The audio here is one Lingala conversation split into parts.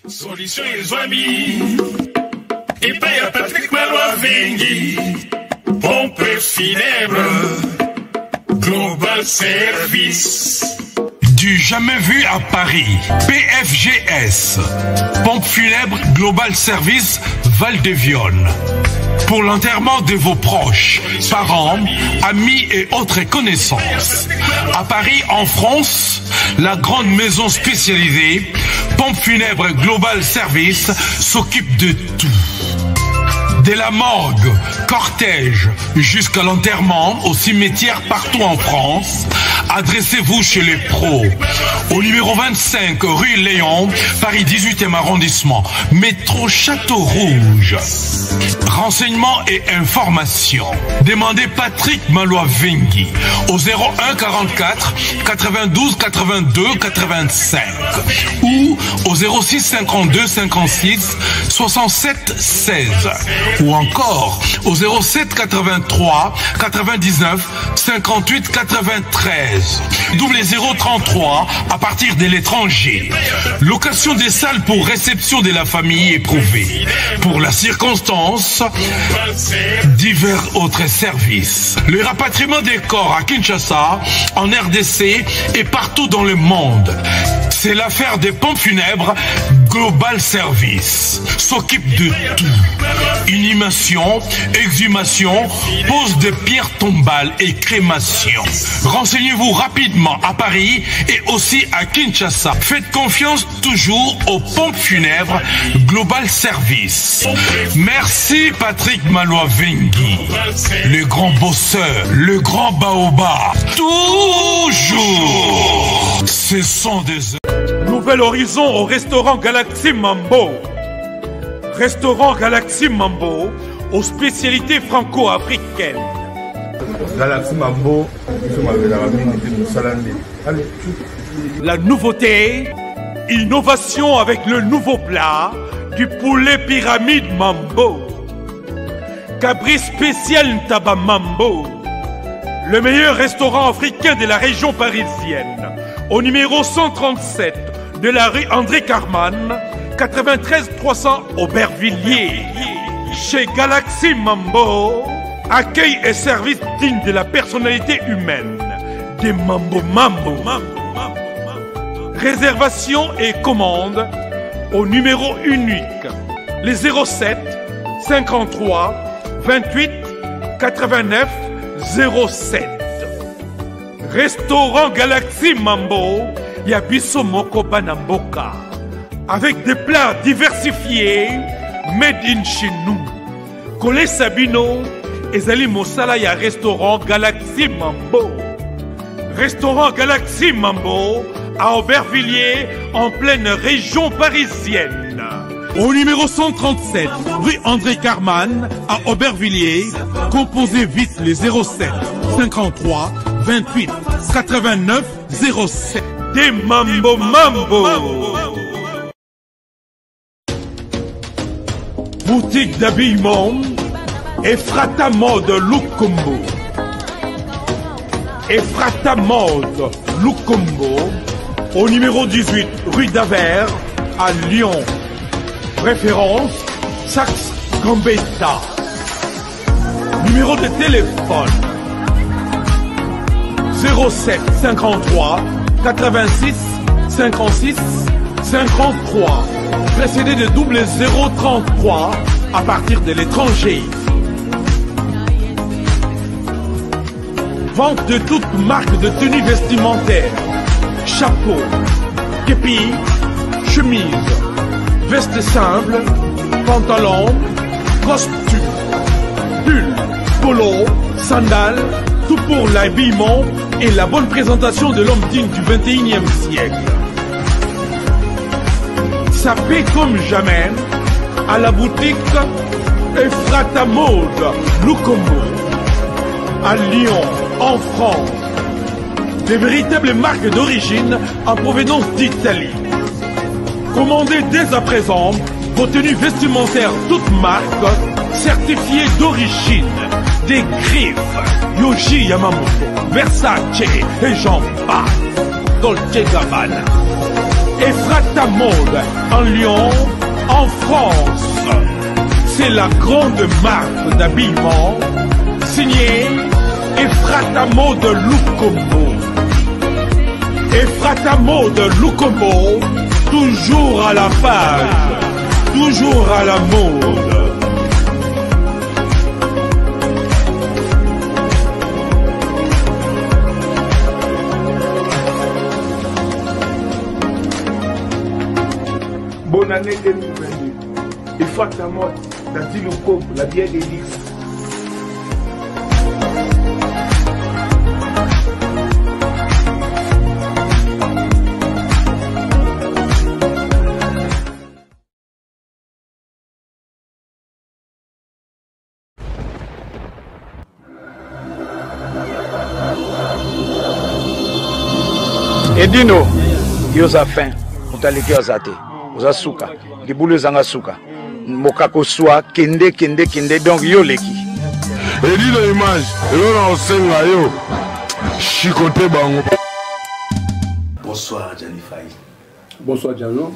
Solution et amis. Et paye à Patrick Maloavengi. Pompe funèbre. Global Service. Du jamais vu à Paris. PFGS. Pompe funèbre Global Service Val-de-Viône. Pour l'enterrement de vos proches, parents, amis et autres connaissances. À Paris, en France, la grande maison spécialisée Pompe funèbre Global Service s'occupe de tout. De la morgue, cortège, jusqu'à l'enterrement au cimetière partout en France, adressez-vous chez les pros. Au numéro 25 rue Léon, Paris 18e arrondissement, métro Château Rouge. Renseignements et informations. Demandez Patrick Maloavengi au 01 44 92 82 85 ou au 06 52 56 67 16 ou encore au 07 83 99 58 93 double 033 à partir de l'étranger. Location des salles pour réception de la famille éprouvée. Pour la circonstance, divers autres services. Le rapatriement des corps à Kinshasa, en RDC et partout dans le monde. C'est l'affaire des pompes funèbres Global Service. S'occupe de tout. Inhumation, exhumation, pose de pierres tombales et crémation. Renseignez-vous rapidement à Paris et aussi à Kinshasa. Faites confiance toujours aux pompes funèbres Global Service. Merci Patrick Maloavengi, le grand bosseur, le grand baobab. Toujours. Ce sont des... Nouvel horizon au restaurant Galaxy Mambo. Restaurant Galaxy Mambo aux spécialités franco-africaines. Galaxy Mambo, la nouveauté, innovation avec le nouveau plat du poulet pyramide Mambo. Cabri spécial Ntaba Mambo. Le meilleur restaurant africain de la région parisienne. Au numéro 137 de la rue André Carman, 93 300 Aubervilliers. Chez Galaxy Mambo, accueil et service digne de la personnalité humaine. Des Mambo Mambo. Réservation et commande au numéro unique, les 07 53 28 89 07. Restaurant Galaxy Mambo, Yabiso Moko Banamboka. Avec des plats diversifiés, made in chez nous. Colé Sabino, Ezali Mosala ya restaurant Galaxy Mambo. Restaurant Galaxy Mambo à Aubervilliers, en pleine région parisienne. Au numéro 137, rue André Carman, à Aubervilliers, composez vite les 07 53 28 89 07. Des Mambo Mambo. Boutique d'habillement Efrata Mode Lukombo. Efrata Mode Lukombo au numéro 18 rue d'Aver à Lyon. Référence Saxe Gambetta. Numéro de téléphone 07 53 86 56 53 précédé de double 033 à partir de l'étranger. Vente de toutes marques de tenues vestimentaires, chapeau, képi, chemise, veste simple, pantalon, costume, pull, polo, sandales, tout pour l'habillement et la bonne présentation de l'homme digne du 21e siècle. Ça paie comme jamais à la boutique Efrata Mode Lukombo à Lyon, en France. Des véritables marques d'origine en provenance d'Italie. Commandez dès à présent vos tenues vestimentaires toutes marques certifiées d'origine. Des griffes, Yohji Yamamoto, Versace et j'en passe. Dolce Gabbana. Ephrata Mode en Lyon, en France. C'est la grande marque d'habillement signée Ephrata Mode Lukombo. Ephrata Mode Lukombo, toujours à la page, toujours à la mode. Bonne année 2022. Ephrata Mode, Dati Lukombo, la bière d'Élix. Edino, yoza fin, mutaleke ozate, oza suka, libulu zanga suka, mokako swa, kende, donc yo leki. Edino image, yo na osenga yo, chikote bango. Bonsoir Gianni Faye. Bonsoir Gianno.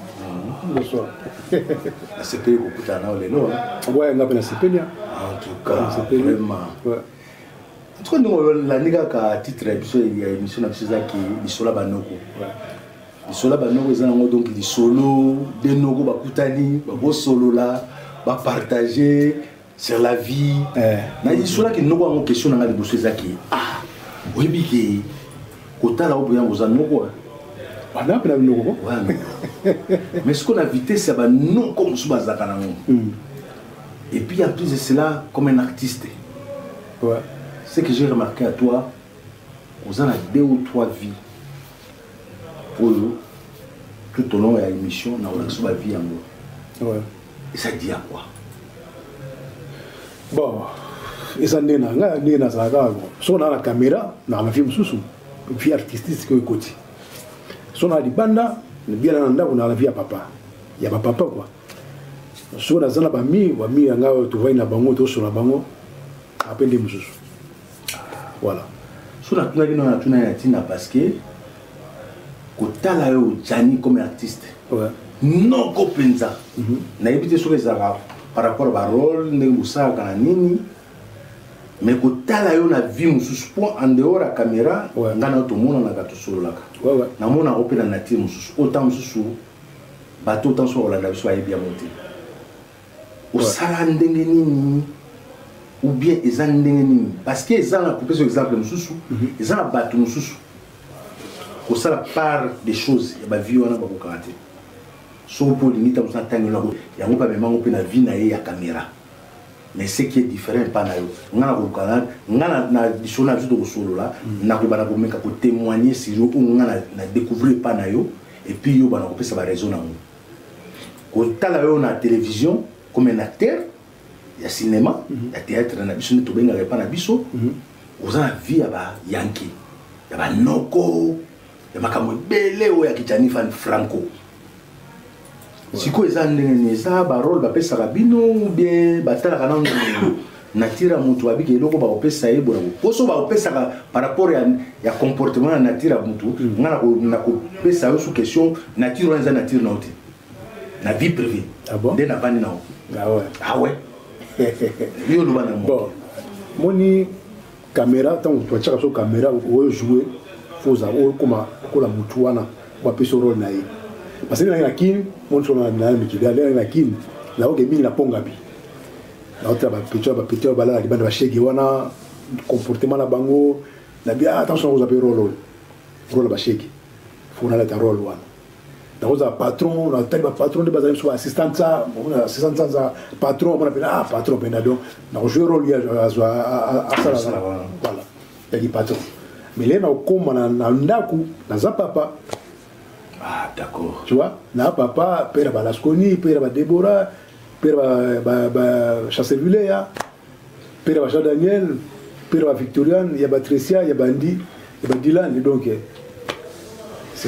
Bonsoir. La CPI Kokuta na olelo. Ouais, on a la CPI. En tout cas, vraiment. Ouais. En tout cas, la niga ka titre il y a émission na biso qui bisola banoko. Ouais. Bisola banoko ezango donc di solo, de nogo bakutani, ba solo là, ba partager sur la vie. Na bisola ki nogo en question na liboso ezaki. Ah, oyebi ki kotala oboya ngozanoko. Mais ce qu'on a évité, c'est que non comme sous Bazakana. Et puis en plus de cela, comme un artiste, ouais. Ce que j'ai remarqué à toi, vous en avez 2 ou 3 vies pour tout au long de l'émission, on a sur la vie en moi. Ouais. Et ça dit à quoi? Bon, et ça n'est pas ça. Si on a la caméra, on a un film sous une vie artistique que côté. Si on a des bandes, on a la vie à papa. Il y a papa quoi. Si on a des amis, tu vois une bango, tu sur la bango, appelle des moussous. Voilà. Si on a tout un parce que quand tu as Gianni comme artiste, non compensa. Na évité sur les arabes par rapport à rôle, Nengusa, Kananini. Mais quand tu as la vie moussous en dehors de la caméra, on a tout le monde qui est sur la caméra. On a open la nature moussous. Autant moussous, bateau autant sur la navire soit bien monté. Au salandengeni ou bien ils ont ndengeni parce que ils ont la coupé sur exemple moussous, ils ont la bateau moussous. Au ça la part des choses, il y a vie on a pas karaté. Sauf pour limite on s'entend là, il y a pas même open la vie na ya caméra. Mais ce qui est différent, pas on a des solo là, on a témoigner si on a découvert pas et puis on a ça va raisonner. Quand on a la télévision comme un acteur, il y a cinéma, il y a théâtre, il y a biso to benga pas na biso, on a vie à Yankee, il y a Noko, il y a Makamobele ou il y a Gianni Franco. Si vous avez un rôle, vous avez un bino ou bien vous avez un nature mutu abiki eloko ba opesa yebo na poso ba opesa par rapport ya comportement na nature mutu ngana ko na ko pesa yo sous question nature wana za nature na ote na vie privée. Ah bon? De na bani na. Ah ouais. Ah ouais. Yo lo bana mo. Bon. Moni caméra tant tu as sur caméra ou jouer faut ça ou comme la mutu wana ba pesa rôle na yi. Parce que la kin, mon son na mikidale na kin, la oge mingi na ponga bi. La otra ba petit bala di banda ba shege wana comportement na bango, na bien attention vous avez rôle ba shege. Faut na la rôle wana. Na oza patron, na tali ba patron de bazali so assistant ça, za patron, on appelle patron pena donc na jouer rôle ya à ça voilà. Il dit patron. Mais là na okoma na ndaku na za papa. Ah, d'accord. Tu vois, là, papa, père Balasconi, père Déborah, père Chassevulea, père Jean Daniel, père Victorian, il y a Patricia, il y a Bandi, il y a Dylan, et donc.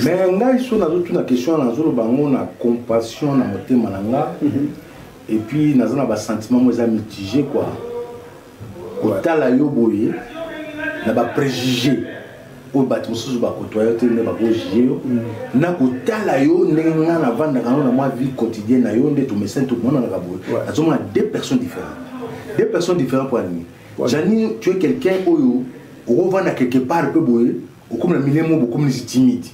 Mais là, ils sont dans une question, on a compassion, on a moté malanga, et puis on a un sentiment mitigé, quoi. Au tal à yoboye, on a préjugé. au bateau sous ba côtoyer te ne ba go jio na ko tala yo ndenge na vanda kana na moi vie quotidienne na yo nde to me sent tout le monde na kabo azoma deux personnes différentes pour lui Jani tu es quelqu'un oyo o vanda quelque part peu boye o comme na milieu mo beaucoup plus timide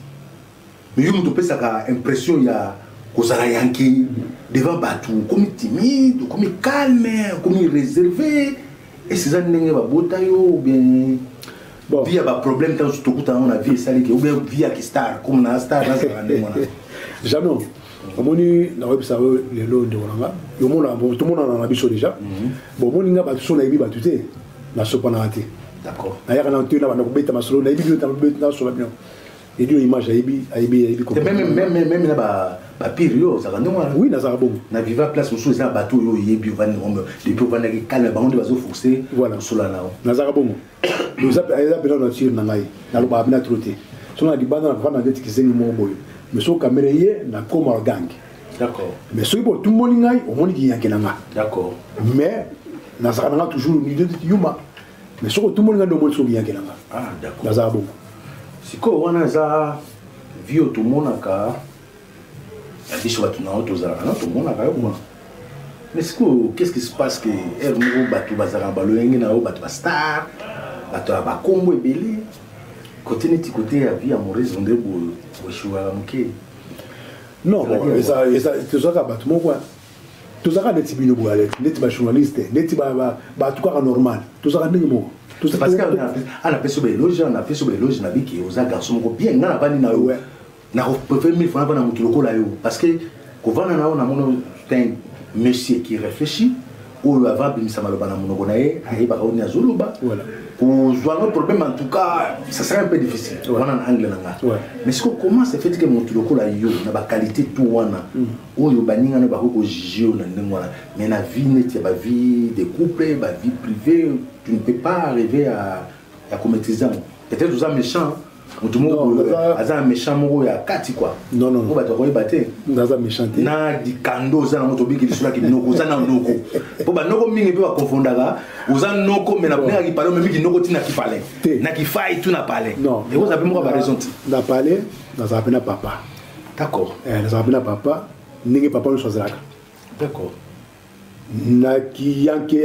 mais yo mo to pesa ka impression ya kozala yanki devant bateau comme timide comme calme comme réservé et ces années ba botayo ou bien bon via ba problème tant tout coup on a vie ça ou bien via qui star comme na star na ça jamais omoni na websa le lo de wanga yo mona bon tout le monde en a biso déjà bon moni nga ba so na ibi ba tuté na so pana ate d'accord na yaka na ntuna ba na kubeta masolo na ibi yo na so bien et dio image aibi même na ba pire yo ça non oui na ça bon na viva place sous ça bateau yo yebi van depuis van na calme ba on va se forcer voilà solo na na ça bon nous a besoin de tirer na ngai na lo ba bina trotter so na di bana na vana ngeti kizengi mo boyo mais so caméra ye na koma gang d'accord mais so ibo tout moni ngai o moni ki yanke na nga d'accord mais na ça na toujours ni de yuma mais so tout moni ngai do moni so yanke na nga ah d'accord na ça bon siko wana za vio tout mona ka adicho watu na auto za na tout mona ka yo mais siko qu'est-ce qui se passe que er mo batu bazara balo yengi na o batu ba star batu ba kombo ebele côté neti côté ya vie amoureuse onde bo choua muke non ça tout ça batu mo quoi tout ça neti bino bo ale neti ba journaliste neti ba tout cas normal tout ça ndenge mo parce qu'on a fait sur les loges, on a fait sur les loges, on a vu qu'il y a des garçons bien, on a pas dit na ouais, na préféré 1000 francs pour na mutuloko là yo, parce que quand on a un monsieur qui réfléchit, ou avant bimisa maloba na monoko na ye, ayi ba on a zoloba, voilà. Pour jouer un problème en tout cas, ça serait un peu difficile. On a un angle là. Mais ce qu'on commence c'est fait que mutuloko là yo, na ba qualité tout wana, ou yo baninga na ba ko jio na ndengwana, mais na vie net, ba vie de couple, ba vie privée. Tu ne peux pas arriver à commettre ça. Peut-être que tu es méchant. Tu es un méchant, il y a 4 quoi. Non, non. Tu vas te battre. Tu es méchant. Tu as des candos, tu as des qui sont là, tu as des noko. Tu as des noko. Tu as des noko, confondre. Tu as des noko, mais tu as des noko, mais tu as des noko, tu as des failles, tu n'as pas parlé. Non. Et vous avez raison. Tu as parlé, tu as appelé papa. D'accord. Tu as appelé papa, tu papa ne choisira. D'accord. Na ki yanki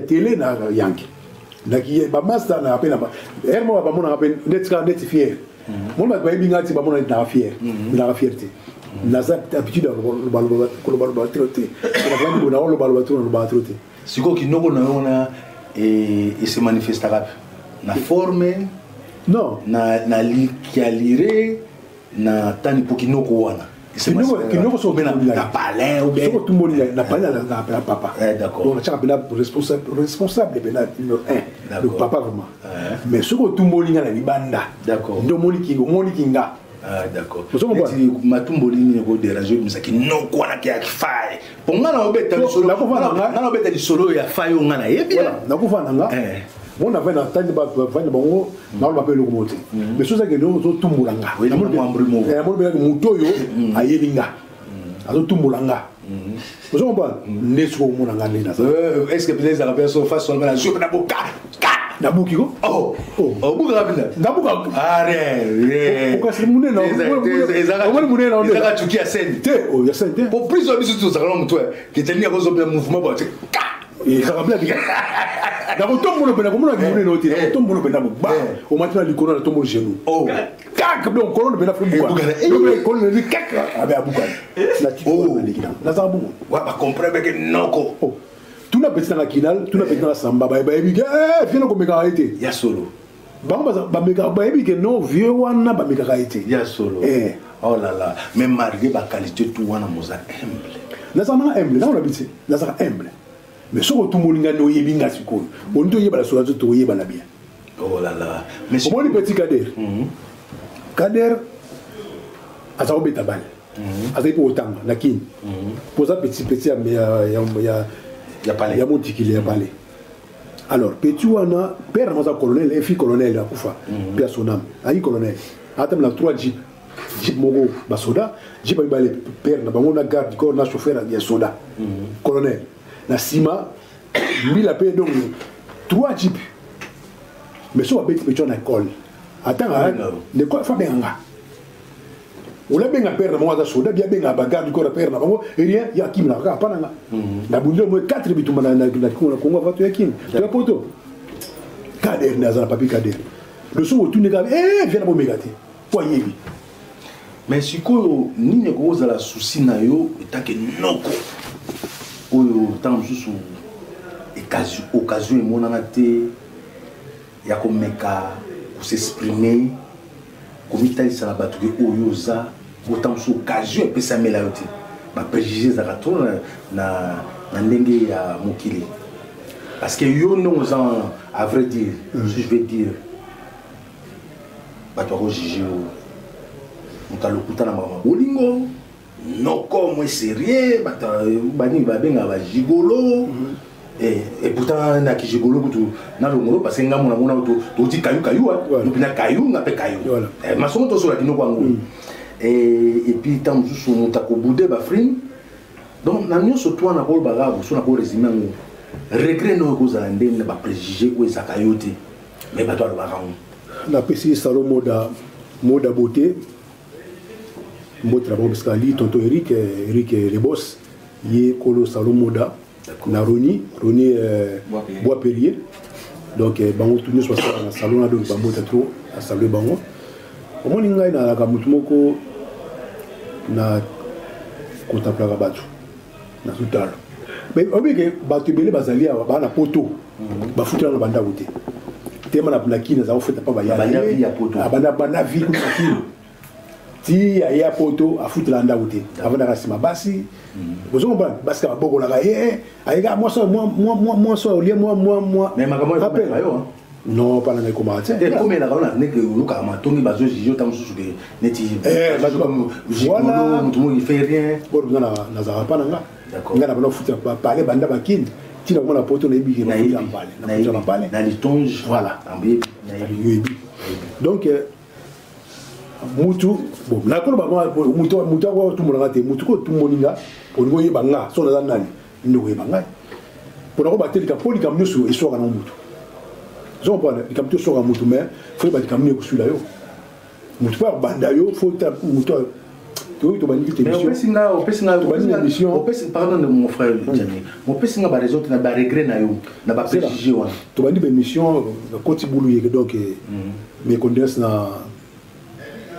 télé na yanki na ki ba master na apena ba hermo ba mona apen net fier mon ba ba binga ti ba mona na fier na fierté na za habitude ba trotter na plan ko na ba trotter siko ki noko na ona et se manifestera na forme non na likialire na tani pokinoko wana kinoko so bena na palais ou bien tout le monde na palais na papa d'accord donc tu as bena responsable bena le papa vraiment mais ce que tout le monde na libanda d'accord ndo moni kinga ah d'accord tu matumbo lini ko déranger musaki non ko na kia fai ponga na obeta solo na obeta solo ya fai on na yebi na ko fana nga on avait entendu ba fanya bango na ba pelo ko mote mais so ça que nous to tumbulanga na mo ambrimo mo be mutoyo ayelinga azo tumbulanga vous comprenez nesko mona ngani na est-ce que peut-être la personne face seulement la joue na boka na buki ko oh buka kabila na buka are ko kasi munene na ezaka munene na ezaka tukia sente te o ya sente pour plus de bisu tout ça quand mutwe qui tenir ko zo bien mouvement ba et ça kabila diga na ko tombo pena ko mona ki munene oti na tombo pena ba o matna likona na tombo genou oh kaka donc kolon pena fu buka donc kolon ni kaka abe abuka na ti ko na likina na za bu wa ba comprendre que noko tout na petit na kinal tout na petit na samba ba ebi ke viens ko meka été ya solo ba meka ba ebi ke non vieux wana ba meka été ya solo oh là là même malgré ba qualité tout wana moza humble na za na humble na on habite na za humble mais ce que tout le monde a noyé bien à ce coup on doit y aller sur la zone de bien oh là là mais comment les petits Kader à ça au bétabal à ça il faut autant la kin pour ça petit ya palais ya monti qu'il y a palais alors petit wana père moi colonel et fille colonel à Koufa bien son âme aïe colonel attends la 3 jeep mogo basoda jeep ba le père na bango na garde corps na chauffeur ya soda colonel na sima lui la paix donc 3 jeep mais so abeti petit na école attends de quoi fa benga ola benga père na mo za soda bien benga bagarde ko père na bango et rien ya kim na ka pananga na bundo mo 4 bituma na Congo va to yakin to poto kader na za papi kader le so tu ne ga viens na megati kwa yebi mais sikoyo nini ko za la souci na yo etake noko oyo tant susu occasion emonana te ya komeka s'exprimer komitalisa na bato ke oyo oza autant so occasion epesamela yo te bapréjugé ezalaka tro na ndenge ya mokili parce que yo ndongo oza à vrai dire si je vais dire bato akojuge yo moto alokuta na makambo bolingo noko mwe sérieux bato baningi babengaka bagigolo et pourtant na kijigolo kutu na longolo parce que ngamu na mona to ti kayu na kayu ngape kayu masongo to sola dino kwangu et puis tant mususu mutako bude ba frime donc na nyonso to na ko bagabu so na ko résumer ngo regret no ko za ndene ba préjugé ko za kayote mais ba to ba rango la pesi salo moda beauté motra bon parce que ali tonto Eric les boss yé kolo salo moda na Roni bois Perrier donc bango tout nous soit na salon donc bango trop à saluer bango au moins ngai na ka mutu moko na contemplera batu na tutalo mais obike batu belé bazali ba na poto ba futana banda wote tema na blaki na za ofeta pa ba ya banda vie ko ti ya poto a futala nda wote avant na rasima basi vous comprenez parce que beaucoup là ayega moi so au lieu moi mais makamo non pas na comment tu sais comme la on ne que luka matongi bazo jijo tam susu de neti voilà tout le monde il fait rien bon na za pas nga ngana ba futa parler banda bakini ti na mona poto na bibi na parler na litonge voilà ambi donc mutu bon na ko ba mutu ko tu mulanga te mutu ko tu moninga oningo yebanga so na nani ndo yebanga pour ko bateli ka poli kam nusu e so kana mutu zo pas le kam tu so kana mutu mais faut ba kam ne ko sula yo mutu pa banda yo faut ta mutu to ba ngi mais o pesinga pardon de mon frère Jani mon pesinga ba raison na ba regret na yo na ba préjugé wana to ba ni be mission ko ti bulu yeke donc mes condoléances na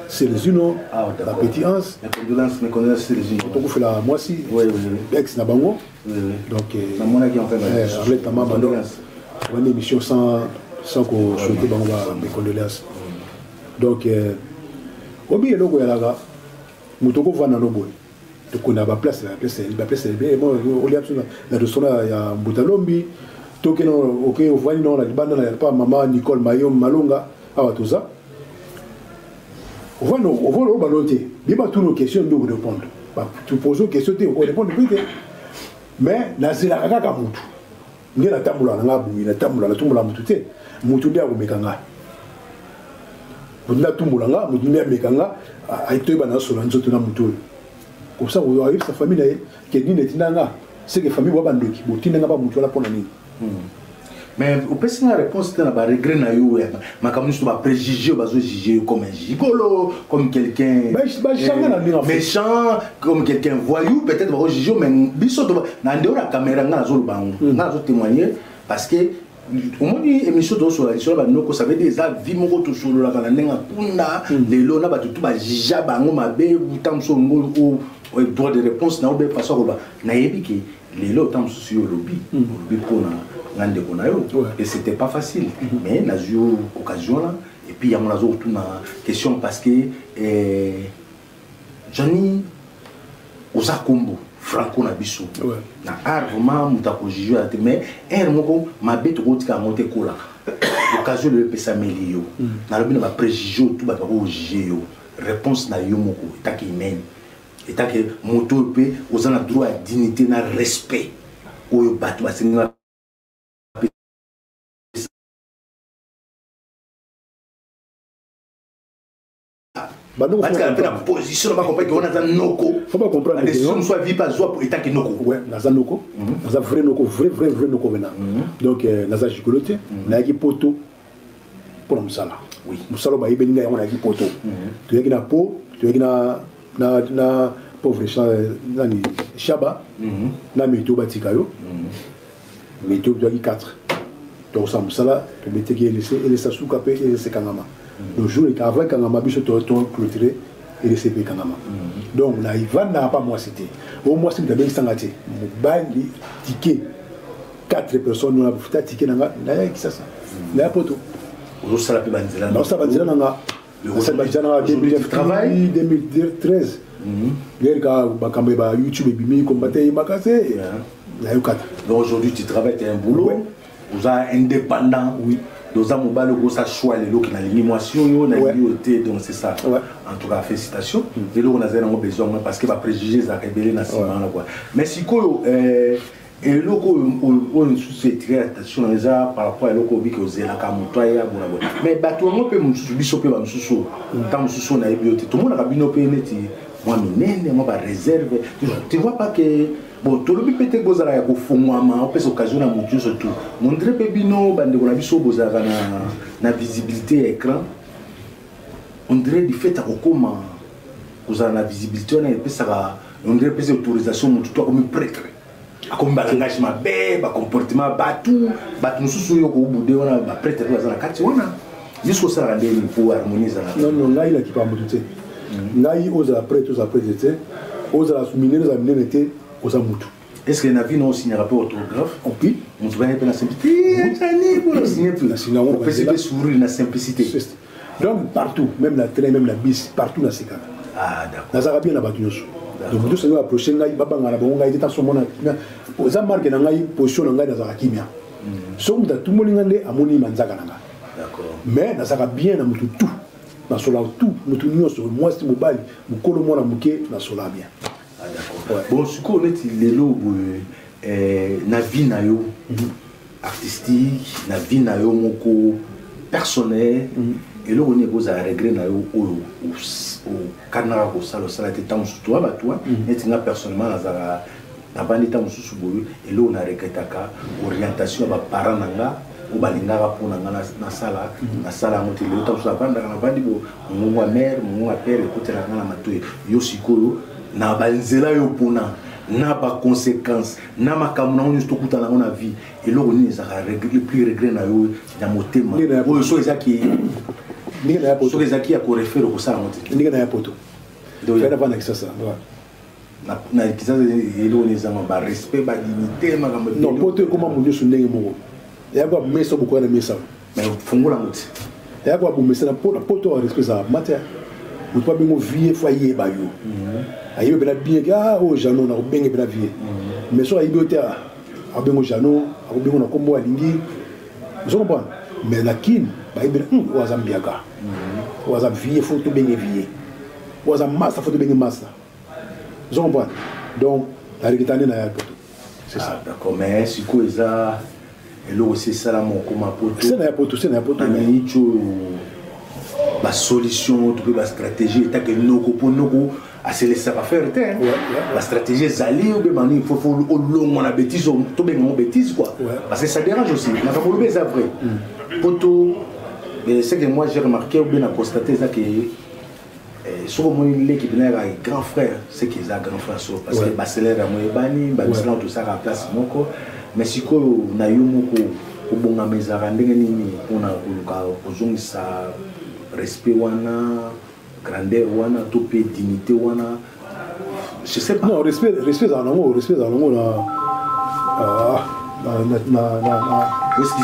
c'est les uno la petite Hans mes condoléances c'est les uno donc fait la moi si ex na bango donc na mona qui en fait avec ta maman donc une émission sans ko souhaiter bango mes condoléances donc obi eloko ya laga mutoko vana lobo to kona ba place bien moi oli absolument la restaurant ya Mbutalombi to ke no OK ovani no la banda na pa mama Nicole Mayom Malonga awa toza on va baloter il va toutes nos questions de répondre tu poses une question tu répondre plus mais na zela kaka mutu ngena tambula na ngabu ina tambula na tumula mutu te mutu ndia ko mekanga mutu tumula nga mutu ndia mekanga aito bana solo nzoto na mutu comme ça on arrive sa famille là que ni netinanga c'est que famille wa bandoki botinanga ba mutu la pona nini mais au peut une réponse dans la regret na yo ma comme nous ba préjugé bazo juger comme un gigolo comme quelqu'un méchant comme quelqu'un voyou peut-être ba juger mais biso na ndeo la caméra nga zo bango nga zo témoigner parce que au moins émission do sur la noko ça veut dire ça vie moko to solo la kana nenga punda lelo na ba tout ba jija bango mabe utamso ngo o droit de réponse na obe façon ko ba na yebiki lelo utamso sur lobby pona et c'était pas facile mais n'a eu occasion là et puis il y a mon azur tout na question parce que Johnny Ozakombo Franco na biso na art vraiment mutako juger mais moko ma bête rotika monter kola occasion de pesa melio na lobi na ba préjugé tout ba ko juger yo réponse na yo moko etaki humaine etaki moto pe ozana droit à dignité na respect oyo batu basenga parce que la position va comprendre qu'on a un noko faut pas comprendre la décision soit vie pas soit pour état que noko ouais naza noko naza vrai noko vrai noko maintenant donc naza gigoloté na ki poto pour la musala. Oui. Musala ba yebe ninga yona ki poto. Tu yaki na po, tu yaki na pauvre nani Shaba. Na météo batika yo. Météo tu yaki 4. Donc ça musala, tu mettais qui et ça souka pe et c'est kangama. Le jour et avant kangama biso to clôturer et le CP kangama. Donc là il va n'a pas moi c'était. Au moins c'est bien sangate. Bandi ticket 4 personnes nous a fait ticket nanga na qui ça. Là poto. Au sala pe banzela. Non ça banzela nanga. Le banzela 2013. Les gars bakambe ba YouTube bimi combattre makase. Là yo 4. Donc aujourd'hui tu travailles, tu as un boulot. Vous êtes indépendant, oui. Dans un mobile, vous avez choix les lots qui ont l'animation, donc c'est ça. En tout cas, félicitations. Et là, on a besoin parce que les préjugés sont révélés dans ce moment. Mais si vous et là, on fait très attention par rapport à l'eau que vous avez la camouflage. Mais tout le monde peut me subir, tant que on a bioté. Tout le monde a bien opéré. Moi, moi, réserve. Tu vois pas que. Bon, tout le monde peut être posé à la on peut s'occasion à mon surtout. Montrer Pébino, bande de biso, na visibilité écran. On dirait du fait à comment vous avez la visibilité, on dirait que autorisation, toi comme prêtre. Comme l'engagement, comportement, tout, nous sommes au bout de la prêtre, on a carte, jusqu'au ça, il faut harmoniser. Non, là, il a qui pas me douter. Là, il ose la prêtre, ose la prêtre, ose la soumise, ose la minéralité. Est-ce que la vie n'a aussi un rapport orthographe? Oui. On se voit un peu la simplicité. On peut se sourire la simplicité. Donc partout, même la train, même la bis, partout dans ces cas. Ah d'accord. Dans la bien la batunos. Donc tout ça va approcher là, il va pas ngala bonga, il est à son moment. Aux amarques dans la position dans la kimia. Somme de tout le monde ngande amoni manzaka nanga. D'accord. Mais dans ça bien dans tout. Dans cela tout, nous tous sur moi c'est mobile, nous collons moi la mouké dans cela bien. Ah d'accord. Bon, ce qu'on est les lots na vie na yo artistique, na vie na yo moko personnel et là on est beaux à regret na yo au canard au salo sala te temps sur toi toi et tu personnellement na bandi temps sur boyo et là on a regretaka orientation ba parents nanga ou balingaka pour na sala moto le temps sur banda na bandi bo mon mère mon père écouter na matoy yo sikoyo na banzela yo pona na ba conséquences na makambo na on stokuta na on a vie et là on est ça regret plus regret na yo na motema o so ezaki ni na poto so ezaki ya ko référer ko ça moto ni na poto donc il y a pas ça na kisa elo ni zama ba respect ba dignité makambo non poto comment mon Dieu ndenge moko ya kwa mesa beaucoup na mesa mais fungola moto ya kwa bu mesa na poto respect ça matin vous pouvez bien vie foyer ba yo ayo bela bien ga o jano na benga bela vie mais so ayo te a bengo jano a bengo na kombo alingi vous comprenez mais la kin ba ibela o azambia ga o azam vie faut tout benga vie o azam massa faut tout benga massa vous comprenez donc la réguitane na ya poto c'est ça d'accord mais si ko eza et là aussi ça la mon comme poto c'est na poto mais icho la solution, tu peux la stratégie, tant que nous coupons à se laisser pas faire, la stratégie est allée au bémani, il faut au long on a bêtise, tout bien mon bêtise quoi, parce que ça dérange aussi. Mais comme le c'est vrai, poto, c'est que moi j'ai remarqué ou bien constaté ça que sur mon l'équipe là grand frère, c'est qu'ils a grand frère parce que Barcelone a moi bani, Barcelone tout ça à place moko, mais si quoi na yo moko au bon à mes arandenge nini on a au ça respect wana grandeur wana topé dignité wana je sais pas non respect dans l'amour est-ce qu'ils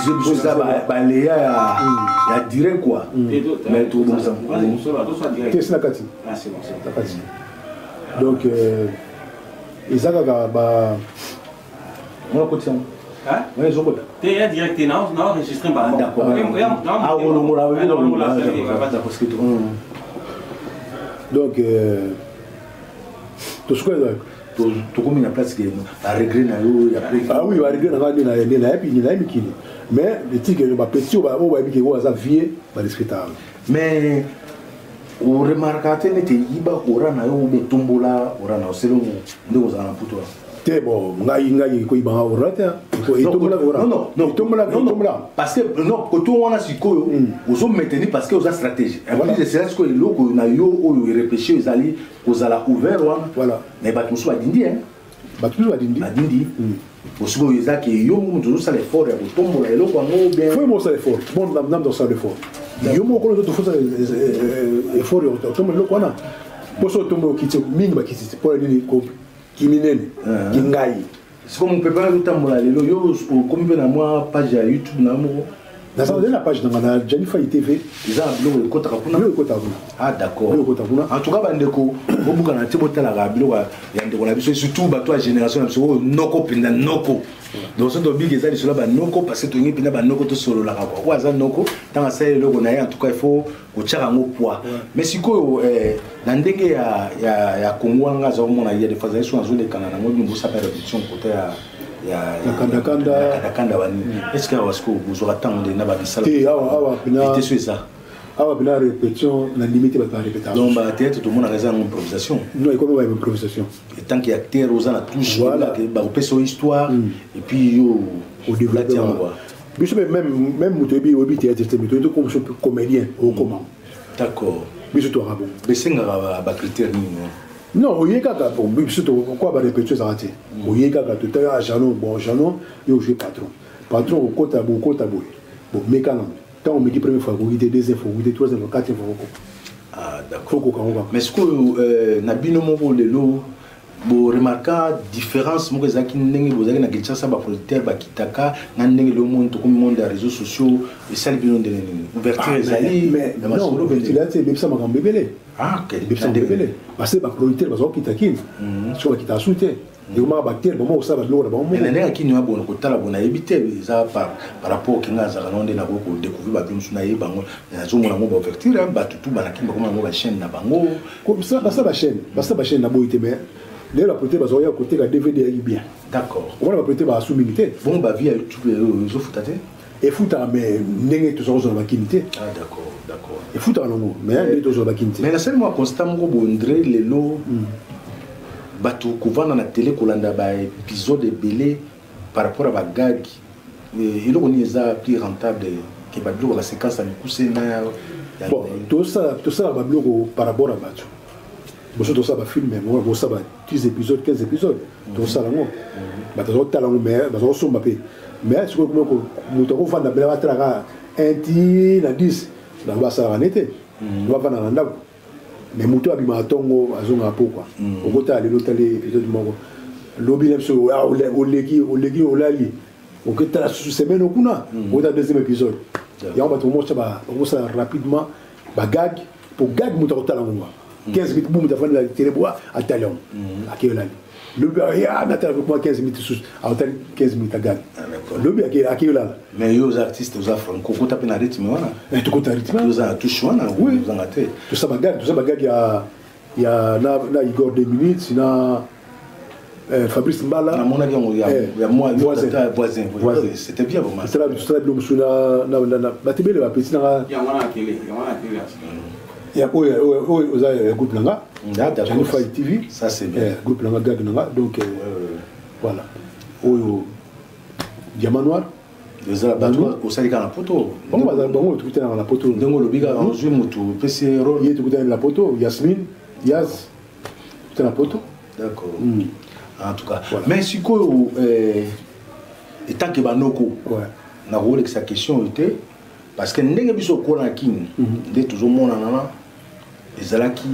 ont besoin balayer ya direct quoi mais tout bon ça qu'est-ce que kati c'est bon donc ezaka ba on a continué hein ouais je vois tu es direct non enregistré par d'accord ah donc tout ce que tu comme une place qui a regret na yo ya après ah oui va regret na et puis ni na mikini mais le tigre va petit va bi ko za vie va respectable mais o remarquate ne te yiba ora na yo be tombola ora na oselo ndeko za na puto te bon ngai ko ibanga orata non parce que non koto wana sikoyo ozo maintenir parce que oza stratégie en plus de cela sikoyo eloko na yo oyo réfléchir ezali kozala ouvert wana voilà mais bato mosusu badindi bato mosusu badindi osikoyo ezaki yo moto ozosala effort ya kotombola eloko yango bien faut mosala effort bon nam dosala effort yo moko oyo tofosala effort ya kotombola eloko wana poso otombola okiti mingi bakiti mpo nini kiminene kingai sikoyo mopepa otambola lelo yo okomi mpe na mwa page ya youtube na moko nazala na page nanga na Janifai TV eza biloko ekotaka kuna ah d'accord en tout cas bandeko bobukana te botalaka biloko ya ndeko na biso surtout bato ya génération na biso oyo noko mpenza noko donc so tobiki eza lisolo ya banoko parce que tolingi mpenza banoko tosololaka kwa oyo aza noko ntango asala eloko na ye en tout cas il faut kotiaka yango poids mais sikoyo na ndenge ya kongo wana aza komona ye des fois azali so azolekana nango bosapa réduction côté ya kanda wani est-ce que wasiko bozwa tango de na ba bisala awa bina était sur ça awa bina répétition na limite ba répétition donc ba théâtre tout le monde a raison en improvisation non et comment ba improvisation et tant qu'il y a acteur aux ana touche voilà que ba opé son histoire et puis yo au développement biso même mutobi obi théâtre c'est mutobi comme comédien au comment d'accord biso to rabo besenga ba critère ni non oyekaka bon biso to quoi ba répétition ça raté oyekaka tout à l'heure Janon bon Janon yo jouer patron au kota bon bon mécano tant on me dit première fois vous idée deuxième fois vous idée troisième fois quatrième fois ah d'accord mais ce que na bino moko lelo bo remarquer différence moko ezaki ndenge bozaki na Kinshasa ba producteur ba kitaka na ndenge le monde to comme monde des réseaux sociaux et ça bino ndenge ouverture ezali na masolo benzila te bepsa makambo ebele ah quel bepsa ebele parce que ba producteur bazo kitakine so ba kitasuite et comment bactère bon ça ba biloko na bango mais ndenge kini wa bona kotala bona ebite za par rapport kinga za kanonde na ko découvrir ba bino na yebango na zo mona mo ba ouverture ba tutu ba na kimba comme mo ba chaîne na bango comme ça ba chaîne na boité mais les rapportés bazo ya côté ka DVD est bien d'accord on va rapporter ba sous-milité bon ba via YouTube zo futate et futa mais ndenge to zo ba kinité ah d'accord et futa non mais ndenge to zo ba kinité mais la seule moi constant mo bondre lelo bato kovanda na télé kolanda ba épisode belé par rapport à ba gag et le koni eza plus rentable que ba biloko la séquence na kusena bon tout ça ba biloko par rapport à bato boso to ça ba film mais bo ça ba 10 épisodes 15 épisodes to ça là ngo ba to tala ngo mais ba so somba pe mais ce que ko muto ko fanda bela batraka 1 ti na 10 na ba ça va nete va vana na ndako mais muto abima tongo azonga pokwa okota le lotale épisode moko lobi lemso olegi olali oketa la semaine okuna ota deuxième épisode ya on va tout mocha ba ça rapidement ba gag pour gag muto kotala ngo 15 minutes boum d'avant la télé bois à talon à Kéolali le bien n'attend avec moi 15 minutes sous à 15 minutes à gag le bien à Kéolali mais les artistes aux franco quand tu as rythme voilà et tu comptes rythme vous a touché voilà oui vous en avez tout ça bagage il y a na Igor 2 minutes na Fabrice Mbala na mon avis il y a moi voisin c'était bien vraiment c'est là l'homme sous na batibele ba petit na il y a moi à télé il y a un groupe Langa, Janifai TV, ça c'est bien. Groupe Langa Gag Langa, donc voilà. Diamant Noir. Les abattoirs au Salika la poto. Bon, on va tout la poto. Dengo le biga en jeu moto, PC rôle. Il est tout la poto, Yasmine, Yaz, tout la poto. D'accord. En tout cas. Mais si quoi, et tant que Banoko, na rôle que sa question était. Parce que ndenge biso ko na king de toujours mona nana ezalaki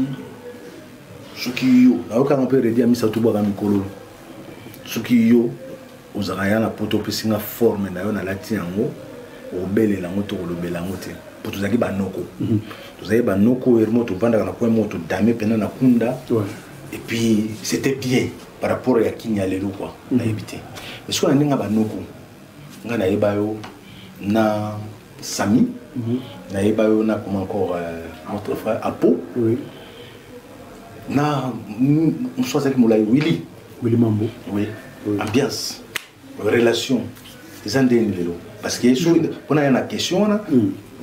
suki yo na oka mpe redi amisa to bwa mikolo suki yo ozakaya na poto pesinga forme na yo na lati yango obelela ngo to kolobela ngo te poto zaki banoko tozaki banoko ermo to vanda na kwa moto dame pena na kunda et puis c'était bien par rapport à king ya lelo quoi na éviter mais ce qu'on a ndinga banoko ngana yebayo na Sami, naïba on a comme encore notre frère Apo, oui, na on soit avec Moulay Willy Mambo, oui, ambiance, relation, les andéni vélo, parce que on a une question là,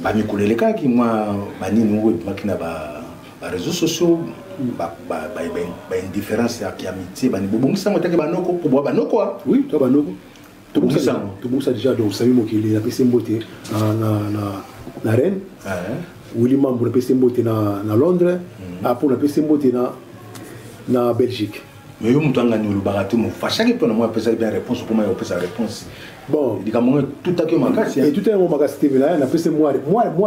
bah mes collègues qui moi bani nous makina ba réseaux sociaux, indifférence ya amitié bani bobongisa motake banoko pour boire banoko oui toi banoko tout ça déjà donc sami mokili na pese mbote na Rennes Willy Mambo na pese mbote na Londres après na pese mbote na Belgique mais yo mutu angani olobaka te mofashaki mpo na moi apesa bien réponse pour moi opesa réponse bon likambo tout aki makasi et tout est makasi te là na pese moi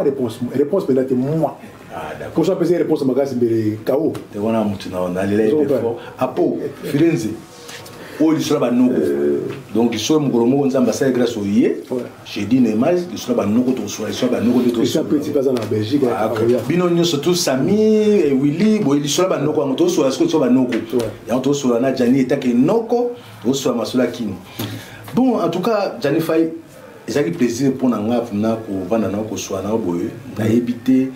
réponse peut-être moi d'accord comme ça pese réponse makasi mbele KO te wana mutu na lela effort apo Firenze o lisolo banoko donc lisolo mukolo moko nzamba sa grâce au yé j'ai dit Neymar lisolo banoko to so lisolo banoko to ça petit pas en Belgique bino nyonso tout Sami et Willy bo lisolo banoko ngo to so lisolo banoko ya to so na Jani etake noko to so masula kini bon en tout cas Jani Fay ezaki plaisir pour na nga na ko vanda na ko so na boye na éviter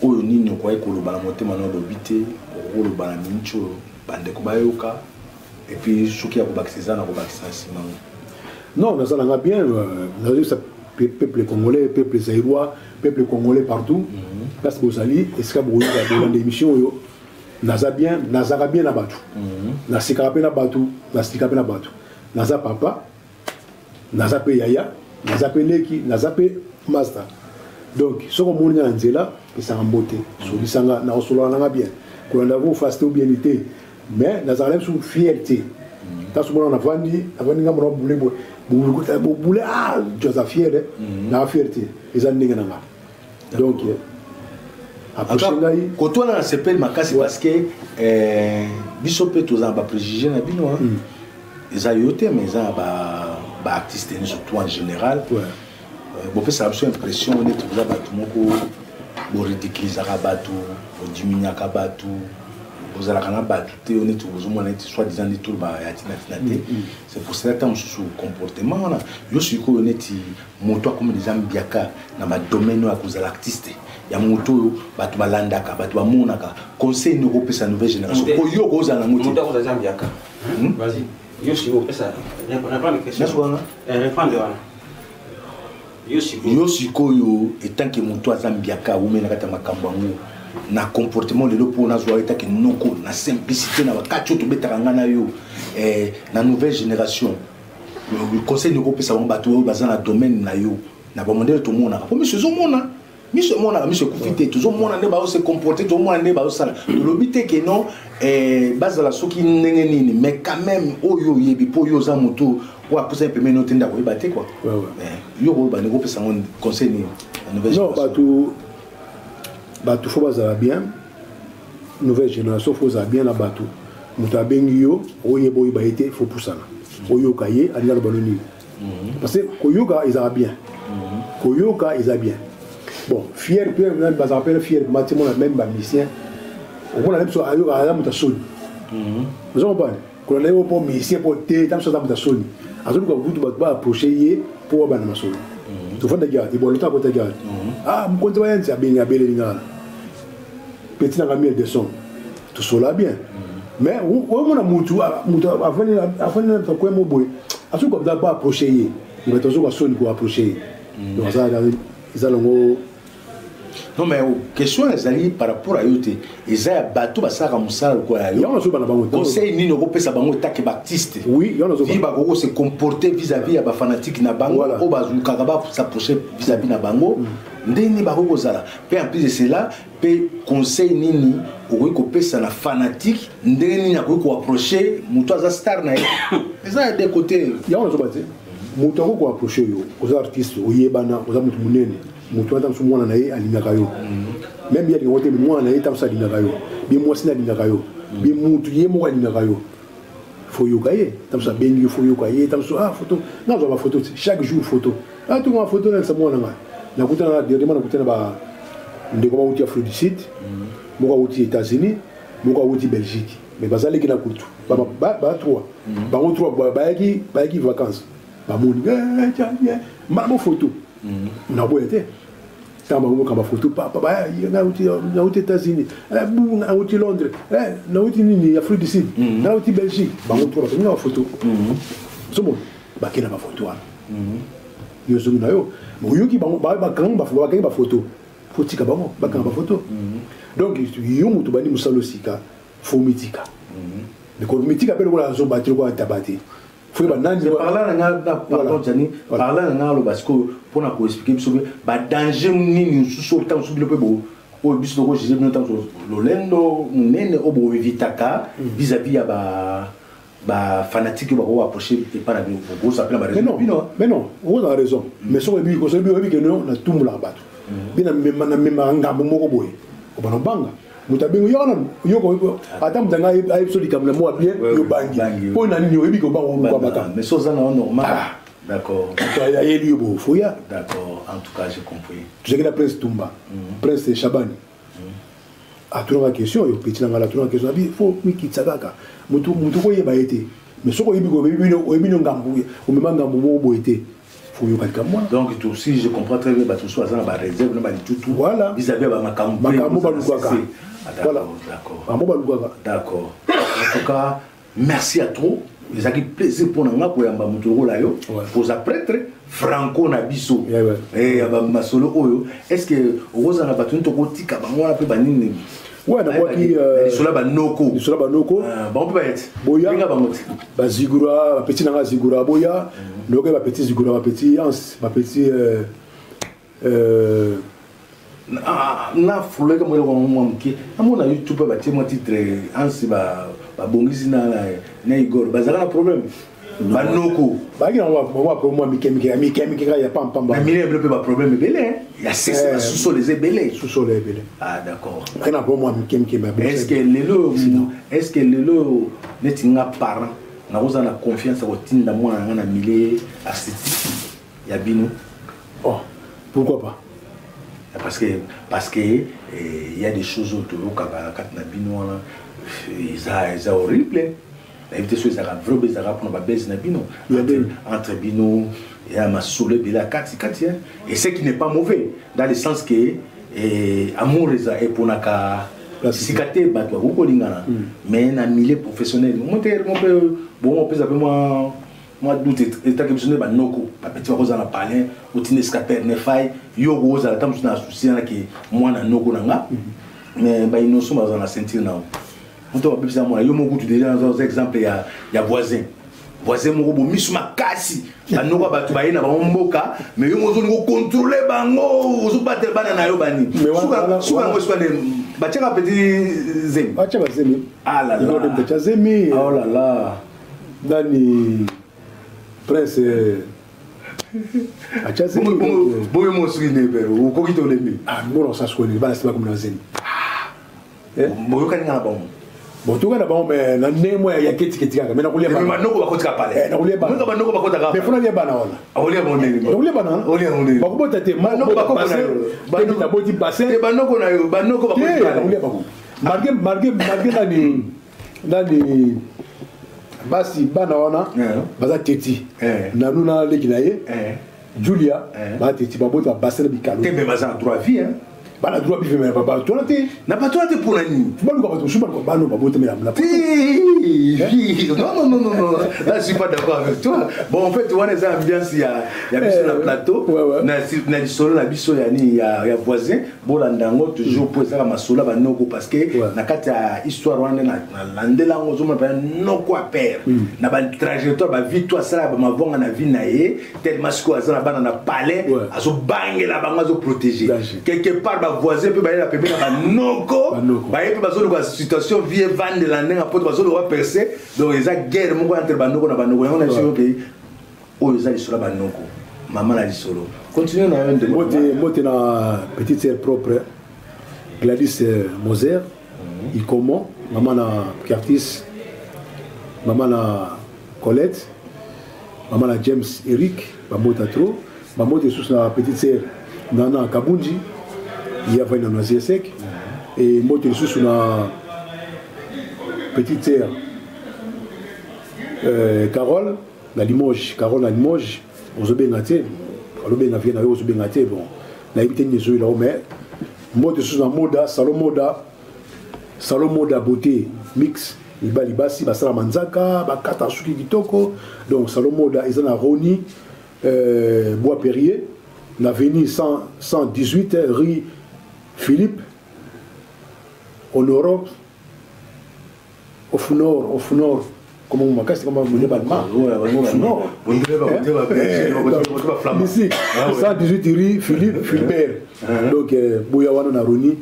oyo nini kwa ekoloba na motema na lobité okoloba na mincho bande kobayoka et puis soki ya kobakisa na kobakisa sima non nous allons bien ça peuple congolais peuple zaïrois peuple congolais partout parce que vous allez est-ce que vous avez dans l'émission yo naza bien na batu na sikape na batu naza papa naza pe yaya naza pe leki naza pe master donc ce qu'on moni na nzela ça emboté so bisanga na osolo na bien ko ndavo faste ou bien été mais nous avons une fierté. Quand on a vendu, boule ah, tu es fier, la fierté. Ils ont dit donc après quand on a CPL makasi parce que bisope tous en bas préjugé na bino ils ont yoté mais ils ont ba artiste surtout en général bon fait ça a impression on est tout là ba tout moko bo ridiculiser batu bo diminuer batu vous allez en bas tout on est tout vous moins soit disant des tours ba c'est pour cela que sous comportement là je suis ko honnête moto comme des ambiaka na ma domaine ya cause l'artiste ya moto batu balandaka batu bamonaka conseil no kopesa nouvelle génération ko yo ko za na moto ko za ambiaka vas-y yo suis ko pesa répondre question répondre yo sikoyo etant que moto azambiaka ou mena kata makambo ngo na comportement lelo pour na zoa etake noko na simplicité na bakati to betaka na yo na nouvelle génération le conseil ne kopesa ba bato baza na domaine na yo na ba modèle to mona ko monsieur zo mona monsieur kufite to zo mona ne ba se comporter to mona ne ba sala le but est que non base la soki ndenge nini mais quand même oyo yebi po yo za moto ou après ça peut mener notre ndako ibate quoi yo ko ba ne kopesa mon conseil ni nouvelle génération Batou faut pas bien nouvelle génération faut ça bien la batou muta bengi yo oye boy ba été faut pour ça oyo kaye ali na baloni parce que koyoka ils a bien koyoka ils a bien bon fier peut même pas appelle fier matimo la même musicien on a même so ayo ala muta soni vous comprenez qu'on est au pour musicien pour té tam so ta muta soni azo ko butu ba approcher ye pour ba na masolo tu fais des gars et bon le temps pour te gars ah mon compte va y bien abelé ngala petit na miel de son tout cela bien mais on a mutu avant na ko mo boy aso ko da ba approcher ye mais to so ko son ko approcher donc ça ils allons non mais question ezali par rapport à yote eza bato basaka musala ko ya yo conseil nini ko pesa bango take baptiste oui yo nazo ba ko se comporter vis-à-vis ya ba fanatique na bango o bazuka ba s'approcher vis-à-vis na bango ndeni ba ko zala pe en plus de cela pe conseil nini ko pesa na fanatique ndeni na ko approcher muto za star na eza de côté yo nazo bate muto ko approcher yo aux artistes oyebana aux mutu munene mutu ata mwana na ye alingaka yo même ya ngote mwana na ye tamsa alingaka yo bi mwasi na alingaka yo bi mutu ye mo alingaka yo faut yo kaye tamsa bengi yo faut yo kaye tamsa ah photo na zo ba photo chaque jour photo ah tu ma photo na sa mwana nga na kutana directement na kutana ba ndeko ba uti Afrique du Sud mo ka uti États-Unis mo ka uti Belgique mais bazali ki na kutu ba trois ba on trois ba yaki vacances ba moni ma mo photo na boyete tamba ngo kamba photo papa ba na uti États-Unis na uti Londres na uti nini Afrique du Sud na uti Belgique ba ngo trois na photo somo ba kena ba photo wana yo zo na yo mo yoki ba kan ba photo fotika ba mo ba kan ba photo donc yo mutu bani musalo sika fo mitika mais ko mitika pe ko la zo battre ko tabati fo ba nandi parla na pardon Jani parla na lo parce que pour na ko expliquer biso ba danger nini sous temps sous le pe bo o biso ko je bien temps lo lendo nene obo evitaka vis-à-vis ya ba fanatique ba ko approcher et pas na ko ça plein ba raison mais non on a raison mais so bi ko so bi que non na tumula batu bina memma ngambo moko boye ko bana banga mutabengo yona yoko ata mutanga ay episode kamla mo bien yo bangi po na nini oyebi ko bango ko baka mais so ça normal d'accord ya yeli yo bo foya d'accord en tout cas j'ai compris tu sais que la prince Tumba prince Chabani a toujours la question yo petit na la toujours la question abi faut wiki tsakaka mutu ko yeba été mais soko yebi ko yebi no ngambu o mema ngambu mo bo été faut yo katika moi donc tout si je comprends très bien ba tout soit ça ba réserve na ba tout voilà vis-à-vis ba makambu ba lukaka voilà d'accord ba mo ba lukaka d'accord en tout cas merci à toi ils a plaisir pour nga ko yamba mutu ko la yo pour ça prêtre franco na biso eh ba masolo oyo est-ce que oza na batu to ko tika ba ngwana pe ba nini ouais d'abord qui sur la noko bon peut être boya ba zigura petit na zigura boya noko ba petit zigura ba petit ba petit na fule comme on mki amona YouTube ba ti mo titre ansi ba bongisi na Igor bazala na problème banoko bagi on va pour moi mikemi ya pam pam ba mine développer ba problème belé ya c'est sous les belé ah d'accord kana pour moi mikemi est-ce que lelo netinga parent na oza na confiance au tinda mwana na milieu artistique ya bino oh pourquoi pas parce que il y a des choses autour na bino ils horrible la invitation est vraiment bizarre pour nos bébés na bino entre bino et à ma soule bila kati et ce qui n'est pas mauvais dans le sens que amour est pour naka sikate bato ko lingana mais na milieu professionnel mon peut ça moi doute état que besoin ba noko ba petit ba na parler ou tine escaper ne faille yo go za tam na souci na ki moi na noko na nga mais ba inoso ma za na sentir na on to ba moi yo mo kutu déjà dans exemple ya voisin mo bo misuma kasi ba noko ba to ba ina ba mboka mais yo mo zo ngo contrôler bango zo battre bana na yo bani suka ngo suka de ba tchaka petit zemi ah là là oh là là Dani Prince achase boyo mosuri nebero ukokito lembi ah mbona sasukoni bana siba kumna zeni boyo kaninga ba botuka na ba mais na nemo ya keti kaka mais na kulia ba manoko bakotika pale na kulia ba manoko bakota kaka mais funa lia bana wala olia boneli olia bana bakubota te manoko bakota na boti bassin te banoko na yo banoko bakota pale olia bako marge nani basi bana wana baza teti nanu na leki na ye Julia ba teti babota bassin bikalo te mais baza droit vie hein bana droit bi mais baba toi na pas toi pour la nuit balu ko bato suba ko bano babota mais la non là je suis pas d'accord avec toi bon en fait tu vois les ambiances il y a biso na plateau na solo la biso ya ni ya voisin bola ndango toujours pour ça masolo ba noko parce que na kati ya histoire wana na landela ngo zoma ba noko a père na ba trajectoire ba victoire ça ba mavonga na vie na ye tellement ce quoi ça na bana na palais azo bangela bango azo protéger quelque part ba voisin peut ba la pepe na ba noko ba yepe ba zolo ba situation vie vande la ndenga poto ba zolo wa percer donc ils a guerre moko entre ba noko na ba noko on a dit OK o ils a lisolo ba noko maman la lisolo continue na un de moté na petite sœur propre Gladys Moser il comment maman na Curtis maman na Colette maman na James Eric ba mota trop ba mota sous na petite sœur Nana Kabunji il y a une noisette sec et moi je suis sur la petite sœur Carole la Limoges aux Obengate au Bengavien aux Obengate bon la évité des yeux là mais moi je suis dans moda salon moda beauté mix libali basi basala manzaka bakata suki kitoko donc salon moda ils en a Roni Bois Perrier l'avenue 118 rue Philippe au Europe, au Nord, comme on m'a cassé, comme on m'a dit, ici, 118 rue Philibert. Donc, Boyawana Naroni,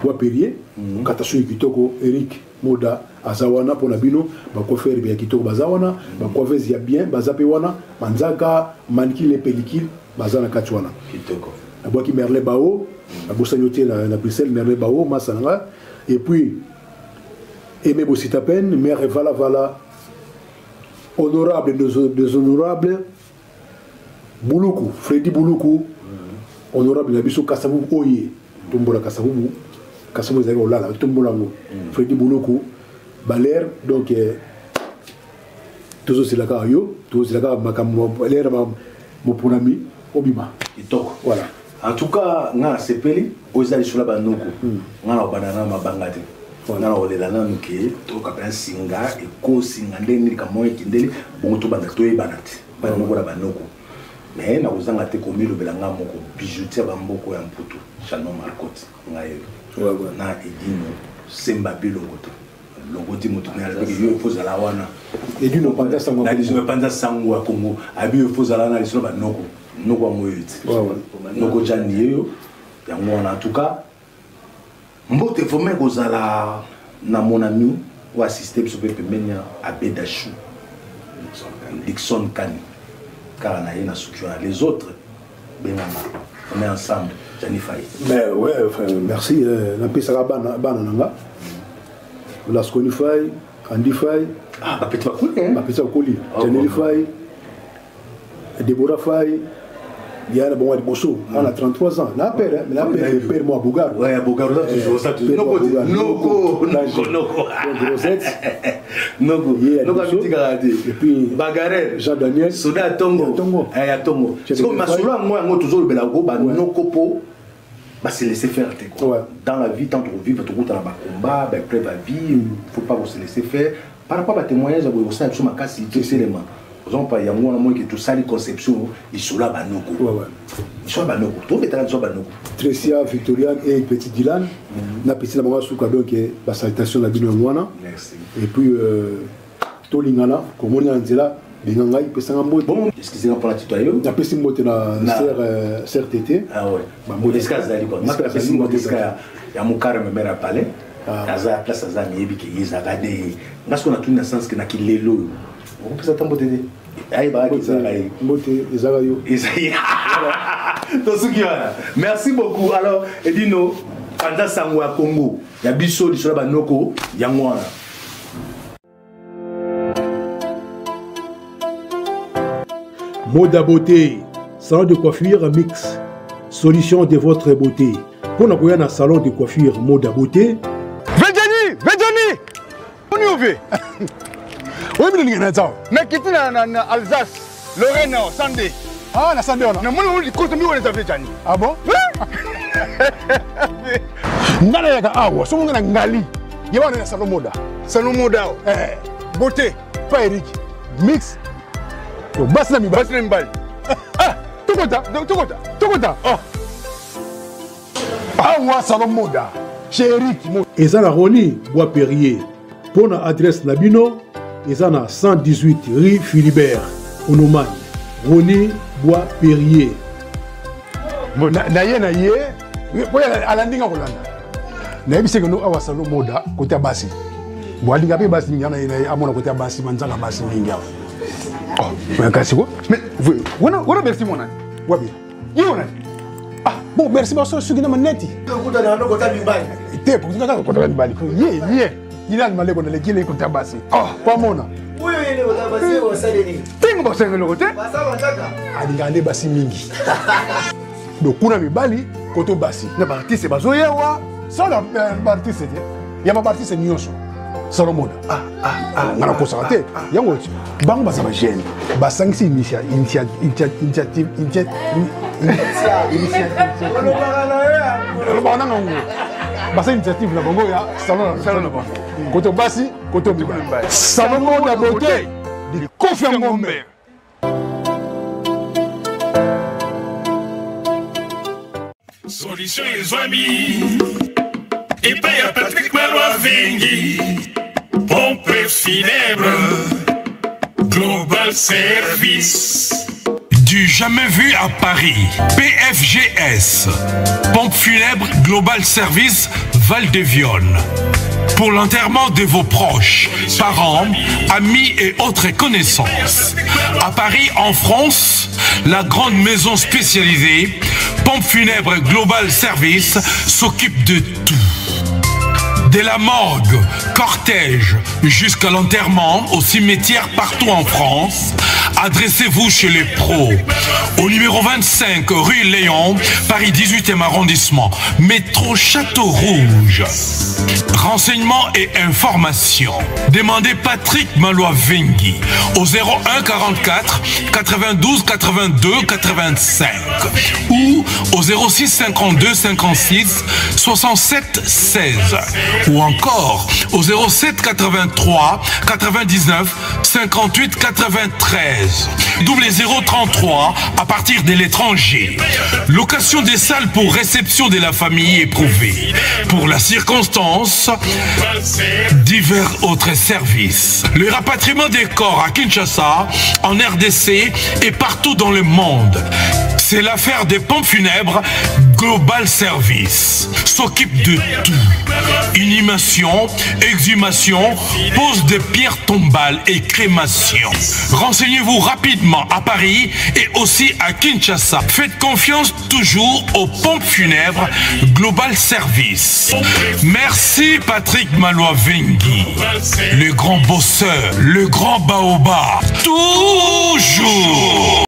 Waperier, Katasui Kitoko, Eric Moda, Azawana pour Nabino, Bakofer bien Kitoko Bazawana, Bakofer Zia bien, Bazapewana, Manzaka, Manki les pellicules, Bazana Kachwana. La boîte qui Merle Bao, la Bossagnoté, la Bruxelles, Merle Bao, Massananga, et puis Aimé Bossitapen, Mère Vala, honorable, des honorables, Bouloukou, Freddy Bouloukou, honorable Nabiso Kassabou Oye, Tombola Kassabou, Kassabou Zagolala, Tombola, Freddy Bouloukou, Baler, donc, toujours c'est la cario, toujours c'est la cario, mon ponami, Obima. Voilà. En tout cas, on a CPL, on a sur la banoko, on a la banana mabangate. On a la langue qui est trop capable singa et co singa ndeni kama kindeli bon to banda to ebanati banoko la banoko. Mais na uzanga te komi lo belanga moko bijoutier bamboko ya mputu Shalom Marcotte ngayo. Na edino semba bilongoto. Longoti mutu na yo foza la wana. Edino panda sango. Na edino panda sango wa Congo. Abi yo foza la na lisolo banoko. Noko moyiti. Noko janiyo ya ngona en tout cas. Mbote fome kozala na mon ami ou assister sur pemenya Abedachou Dixon Kani car na yena soukua les autres benana on est ensemble Janifai. Mais ouais enfin, merci na pesa bana nanga la Sconify Andy Fay ba petit bakuli Janify Deborah Fay. Il y a un bon bosso, on a 33 ans. La père, père moi Bougar. Ouais, Bougar, toujours ça. Noko. Et puis Bagarel, Jean Daniel, Soda Tongo. C'est comme Massoula, moi, toujours le Belago, Nokopo. C'est laisser faire. Dans la vie, tant qu'on vit, votre route à la combat, après la vie, il ne faut pas se laisser faire. Par rapport à témoignage, vous savez, sur ma casse, c'est l'élément. Par exemple, il y a un moment qui tout ça, les conceptions, ils sont là, Banoko. Ils sont là, Banoko. Tout le temps, ils sont là, Banoko. Tricia, Victoriane et Petit Dylan. Na Petit Dylan, Souka, donc, la salutation de la Bino Mwana. Merci. Et puis, Tolingana, comme on est en Zela, Bengangaï, Pessangambo. Bon, excusez-moi pour la tutoyau. La Pessim Mote na CRTT. Ah ouais. Escas d'aliko. Ma Pessim Mote, il y a mon carré, me mère à palais. Kaza, place à Zami, qui est à Gade. Parce qu'on a tout dans le sens que n'a qu'il est l'eau. On peut s'attendre à t'aider. Merci beaucoup. Alors, Edino, pendant Sangwa Congo, il y a Bissot, il y a Banoko, il y a moi. Moda Beauté, salon de coiffure mix, solution de votre beauté. Pour nous avoir un salon de coiffure Moda Beauté. Venez, on y ouvre. Oui, mais qui est en Alsace, Lorraine, Sandé. Ah, la Sandé, on a. Non, moi, on dit que nous, on est avec Jani. Ah bon? Nala yaga awa, so ngana ngali. Yawa na salon moda. Salon moda. Beauté, pas Eric. Mix. To basna mi bal. Ah, tout content. Oh. Awa salon moda. Chez Eric. Ezana Roni, Bois Perrier. Pour notre adresse Nabino. Ils en a 118 rue Philibert, Onomani, Roni, Bois, Perrier. Naye, à la Ndinga Rolanda. Naye, c'est que nous avons salon moda, côté Bassi. Boalinga pe Bassi, il y a mon côté Bassi, Manzanga Bassi, Ninga. Oh, mais vous, merci mon ami. Wabi, ah, bon, merci, parce que je suis net. T'es pour tout le monde. Il a demandé qu'on allait les comptes à Bassi. Oh, pas mon nom. Oui, il est au Bassi, au Salini. T'es bon, c'est le côté. Allez, Bassi Mingi. Donc, on a mis Bali, côté Bassi. La partie, c'est Bazoya. Ça, la partie, c'est. Il y a ma partie, c'est Nyonso. Salomon. On a constaté. Il y a un autre. Bang, ça va gêner. Bassang, c'est initiative. Basa initiative la bongo ya salon là-bas. Côté Bassi, côté salon Moda Beauté, de Kofi Ngombe. Solution les amis. Et paye à Patrick Maloa Vengi. Pompe funèbre. Global Service. Du jamais vu à Paris, PFGS, Pompe funèbre Global Service Val-de-Vion. Pour l'enterrement de vos proches, parents, amis et autres connaissances. À Paris, en France, la grande maison spécialisée, Pompe funèbre Global Service, s'occupe de tout. De la morgue, cortège, jusqu'à l'enterrement au cimetière partout en France, adressez-vous chez les pros. Au numéro 25 rue Léon, Paris 18e arrondissement, métro Château Rouge. Renseignements et informations. Demandez Patrick Maloa Vengi au 01 44 92 82 85 ou au 06 52 56 67 16 ou encore au 07 83 99 58 93. Double 033 à partir de l'étranger. Location des salles pour réception de la famille éprouvée. Pour la circonstance, divers autres services. Le rapatriement des corps à Kinshasa, en RDC et partout dans le monde. C'est l'affaire des pompes funèbres Global Service. S'occupe de tout. Inhumation, exhumation, pose de pierres tombales et crémation. Renseignez-vous rapidement à Paris et aussi à Kinshasa. Faites confiance toujours aux pompes funèbres Global Service. Merci Patrick Maloa Vengi, le grand bosseur, le grand baobab. Toujours.